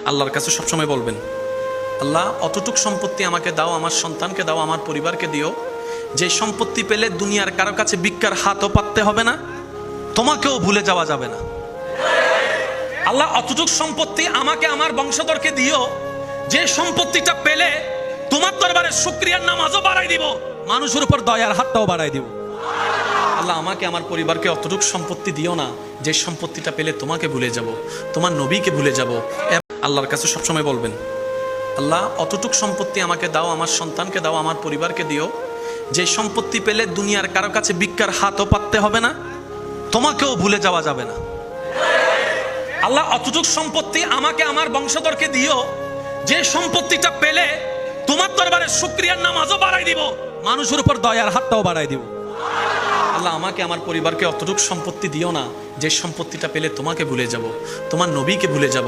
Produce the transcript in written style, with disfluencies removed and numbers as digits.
আল্লাহর কাছে সবসময় বলবেন, আল্লাহ অতটুক সম্পত্তি আমাকে দাও, আমার সন্তানকে দাও, আমার পরিবারকে দিও, যে সম্পত্তি পেলে দুনিয়ার কারো কাছে ভিক্ষার হাতও পাততে হবে না, তোমাকেও ভুলে যাওয়া যাবে না। আল্লাহ অতটুক সম্পত্তি আমাকে আমার বংশধরকে দিও, যে সম্পত্তিটা পেলে তোমার দরবারে শুকরিয়ার নামাজও বাড়াই দিব, মানুষের উপর দয়ার হাতটাও বাড়াই দিব। আল্লাহ আমাকে আমার পরিবারকে অতটুক সম্পত্তি দিও না, যে সম্পত্তিটা পেলে তোমাকে ভুলে যাব, তোমার নবীকে ভুলে যাব। আল্লাহর কাছে সবসময় বলবেন, আল্লাহ অতটুক সম্পত্তি আমাকে দাও, আমার সন্তানকে দাও, আমার পরিবারকে দিও, যে সম্পত্তি পেলে দুনিয়ার কারো কাছে ভিক্ষার হাতও পাততে হবে না, তোমাকেও ভুলে যাওয়া যাবে না। আল্লাহ অতটুক সম্পত্তি আমাকে আমার বংশধরকে দিও, যে সম্পত্তিটা পেলে তোমার দরবারে শুকরিয়ার নামাজও বাড়াই দিব, মানুষের উপর দয়ার হাতটাও বাড়াই দিব। আল্লাহ আমাকে আমার পরিবারকে অতটুক সম্পত্তি দিও না, যে সম্পত্তিটা পেলে তোমাকে ভুলে যাব, তোমার নবীকে ভুলে যাব।